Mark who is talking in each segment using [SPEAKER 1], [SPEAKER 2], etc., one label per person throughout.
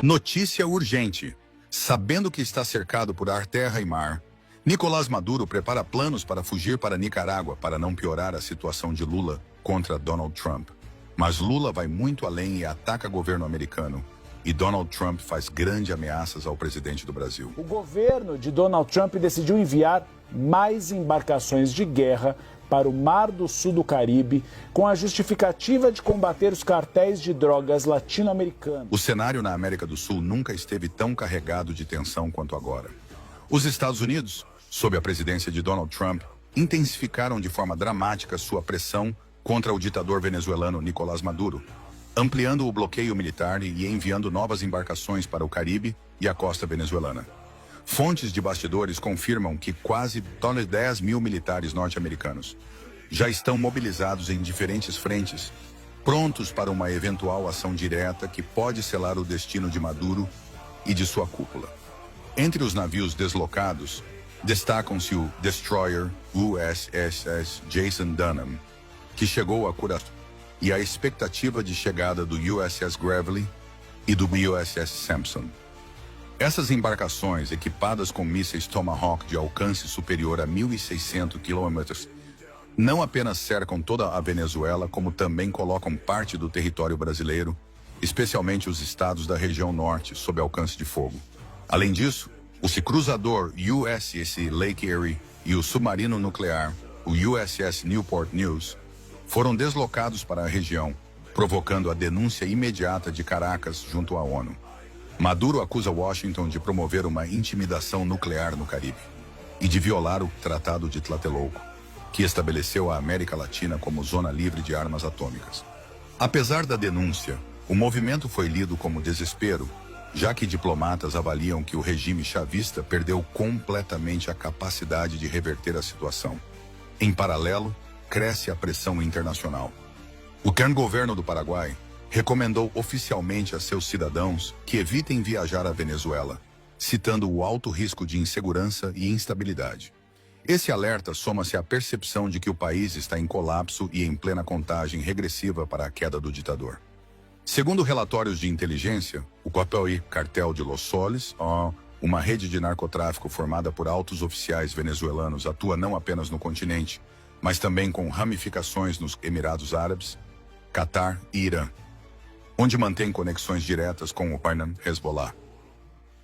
[SPEAKER 1] Notícia urgente. Sabendo que está cercado por ar, terra e mar, Nicolás Maduro prepara planos para fugir para Nicarágua para não piorar a situação de Lula contra Donald Trump. Mas Lula vai muito além e ataca o governo americano. E Donald Trump faz grandes ameaças ao presidente do Brasil.
[SPEAKER 2] O governo de Donald Trump decidiu enviar mais embarcações de guerra para o Mar do Sul do Caribe, com a justificativa de combater os cartéis de drogas latino-americanos.
[SPEAKER 1] O cenário na América do Sul nunca esteve tão carregado de tensão quanto agora. Os Estados Unidos, sob a presidência de Donald Trump, intensificaram de forma dramática sua pressão contra o ditador venezuelano Nicolás Maduro, ampliando o bloqueio militar e enviando novas embarcações para o Caribe e a costa venezuelana. Fontes de bastidores confirmam que quase 10 mil militares norte-americanos já estão mobilizados em diferentes frentes, prontos para uma eventual ação direta que pode selar o destino de Maduro e de sua cúpula. Entre os navios deslocados, destacam-se o destroyer USS Jason Dunham, que chegou a Curazao, e a expectativa de chegada do USS Gravely e do USS Sampson. Essas embarcações, equipadas com mísseis Tomahawk de alcance superior a 1.600 quilômetros, não apenas cercam toda a Venezuela, como também colocam parte do território brasileiro, especialmente os estados da região norte, sob alcance de fogo. Além disso, o cruzador USS Lake Erie e o submarino nuclear, o USS Newport News, foram deslocados para a região, provocando a denúncia imediata de Caracas junto à ONU. Maduro acusa Washington de promover uma intimidação nuclear no Caribe e de violar o Tratado de Tlatelolco, que estabeleceu a América Latina como zona livre de armas atômicas. Apesar da denúncia, o movimento foi lido como desespero, já que diplomatas avaliam que o regime chavista perdeu completamente a capacidade de reverter a situação. Em paralelo, cresce a pressão internacional. O governo do Paraguai recomendou oficialmente a seus cidadãos que evitem viajar à Venezuela, citando o alto risco de insegurança e instabilidade. Esse alerta soma-se à percepção de que o país está em colapso e em plena contagem regressiva para a queda do ditador. Segundo relatórios de inteligência, o Cartel de Los Soles, uma rede de narcotráfico formada por altos oficiais venezuelanos, atua não apenas no continente, mas também com ramificações nos Emirados Árabes, Catar e Irã, onde mantém conexões diretas com o Hezbollah.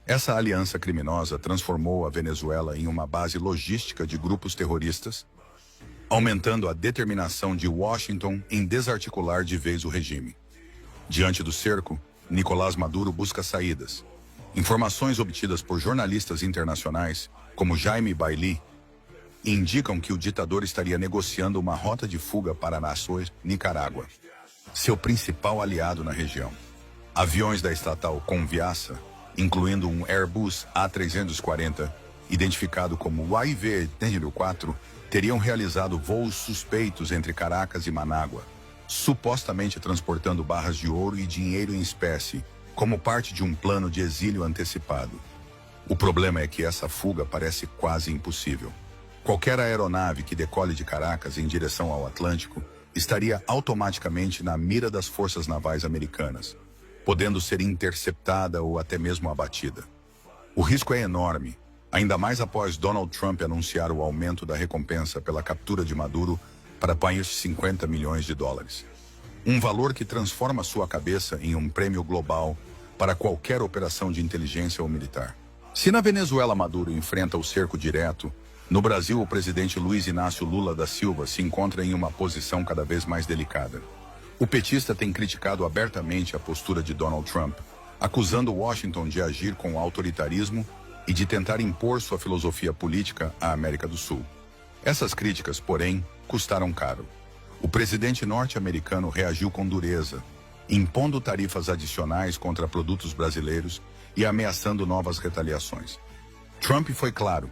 [SPEAKER 1] Essa aliança criminosa transformou a Venezuela em uma base logística de grupos terroristas, aumentando a determinação de Washington em desarticular de vez o regime. Diante do cerco, Nicolás Maduro busca saídas. Informações obtidas por jornalistas internacionais, como Jaime Bailey, indicam que o ditador estaria negociando uma rota de fuga para a Nicarágua, seu principal aliado na região. Aviões da estatal Conviasa, incluindo um Airbus A340, identificado como YV-4, teriam realizado voos suspeitos entre Caracas e Manágua, supostamente transportando barras de ouro e dinheiro em espécie, como parte de um plano de exílio antecipado. O problema é que essa fuga parece quase impossível. Qualquer aeronave que decole de Caracas em direção ao Atlântico estaria automaticamente na mira das forças navais americanas, podendo ser interceptada ou até mesmo abatida. O risco é enorme, ainda mais após Donald Trump anunciar o aumento da recompensa pela captura de Maduro para mais de 50 milhões de dólares. Um valor que transforma sua cabeça em um prêmio global para qualquer operação de inteligência ou militar. Se na Venezuela Maduro enfrenta o cerco direto, no Brasil, o presidente Luiz Inácio Lula da Silva se encontra em uma posição cada vez mais delicada. O petista tem criticado abertamente a postura de Donald Trump, acusando Washington de agir com autoritarismo e de tentar impor sua filosofia política à América do Sul. Essas críticas, porém, custaram caro. O presidente norte-americano reagiu com dureza, impondo tarifas adicionais contra produtos brasileiros e ameaçando novas retaliações. Trump foi claro: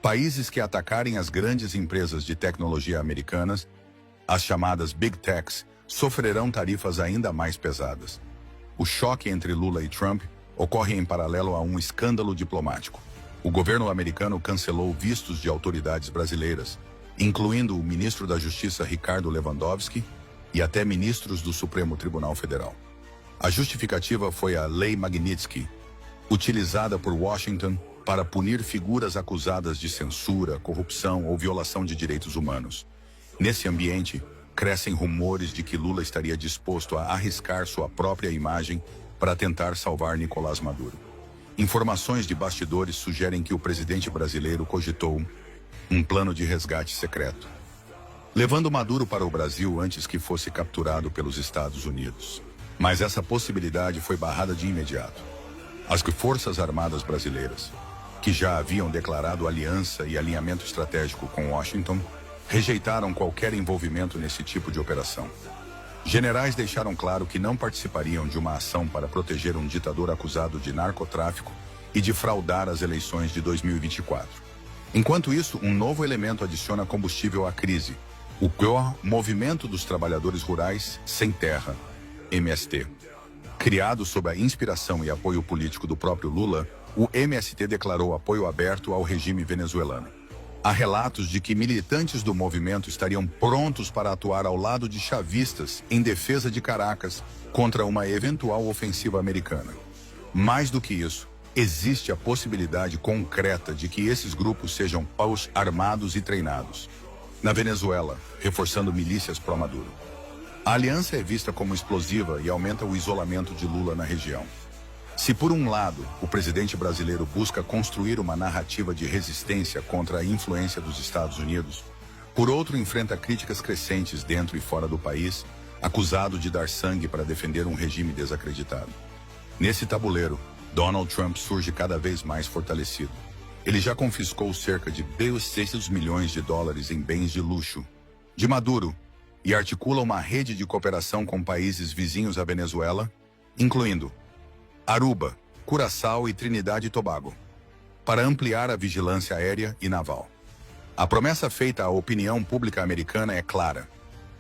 [SPEAKER 1] países que atacarem as grandes empresas de tecnologia americanas, as chamadas Big Techs, sofrerão tarifas ainda mais pesadas. O choque entre Lula e Trump ocorre em paralelo a um escândalo diplomático. O governo americano cancelou vistos de autoridades brasileiras, incluindo o ministro da Justiça Ricardo Lewandowski e até ministros do Supremo Tribunal Federal. A justificativa foi a Lei Magnitsky, utilizada por Washington para punir figuras acusadas de censura, corrupção ou violação de direitos humanos. Nesse ambiente, crescem rumores de que Lula estaria disposto a arriscar sua própria imagem para tentar salvar Nicolás Maduro. Informações de bastidores sugerem que o presidente brasileiro cogitou um plano de resgate secreto, levando Maduro para o Brasil antes que fosse capturado pelos Estados Unidos. Mas essa possibilidade foi barrada de imediato. As Forças Armadas brasileiras, que já haviam declarado aliança e alinhamento estratégico com Washington, rejeitaram qualquer envolvimento nesse tipo de operação. Generais deixaram claro que não participariam de uma ação para proteger um ditador acusado de narcotráfico e de fraudar as eleições de 2024. Enquanto isso, um novo elemento adiciona combustível à crise: o Movimento dos Trabalhadores Rurais Sem Terra, MST. Criado sob a inspiração e apoio político do próprio Lula, o MST declarou apoio aberto ao regime venezuelano. Há relatos de que militantes do movimento estariam prontos para atuar ao lado de chavistas em defesa de Caracas contra uma eventual ofensiva americana. Mais do que isso, existe a possibilidade concreta de que esses grupos sejam paus armados e treinados na Venezuela, reforçando milícias pró-Maduro. A aliança é vista como explosiva e aumenta o isolamento de Lula na região. Se por um lado, o presidente brasileiro busca construir uma narrativa de resistência contra a influência dos Estados Unidos, por outro enfrenta críticas crescentes dentro e fora do país, acusado de dar sangue para defender um regime desacreditado. Nesse tabuleiro, Donald Trump surge cada vez mais fortalecido. Ele já confiscou cerca de 600 milhões de dólares em bens de luxo de Maduro e articula uma rede de cooperação com países vizinhos à Venezuela, incluindo Aruba, Curaçao e Trinidade e Tobago, para ampliar a vigilância aérea e naval. A promessa feita à opinião pública americana é clara: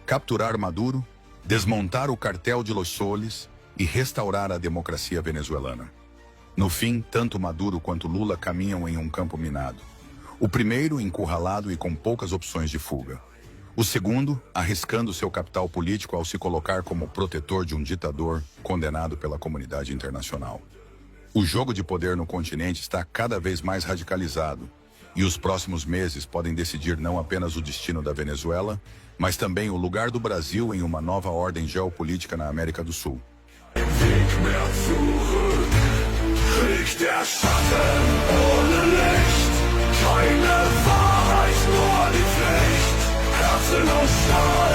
[SPEAKER 1] capturar Maduro, desmontar o cartel de Los Soles e restaurar a democracia venezuelana. No fim, tanto Maduro quanto Lula caminham em um campo minado. O primeiro encurralado e com poucas opções de fuga. O segundo, arriscando seu capital político ao se colocar como protetor de um ditador condenado pela comunidade internacional. O jogo de poder no continente está cada vez mais radicalizado, e os próximos meses podem decidir não apenas o destino da Venezuela, mas também o lugar do Brasil em uma nova ordem geopolítica na América do Sul.
[SPEAKER 3] Keine Wahrheit, nur die Pflicht. Herzen aus Stahl.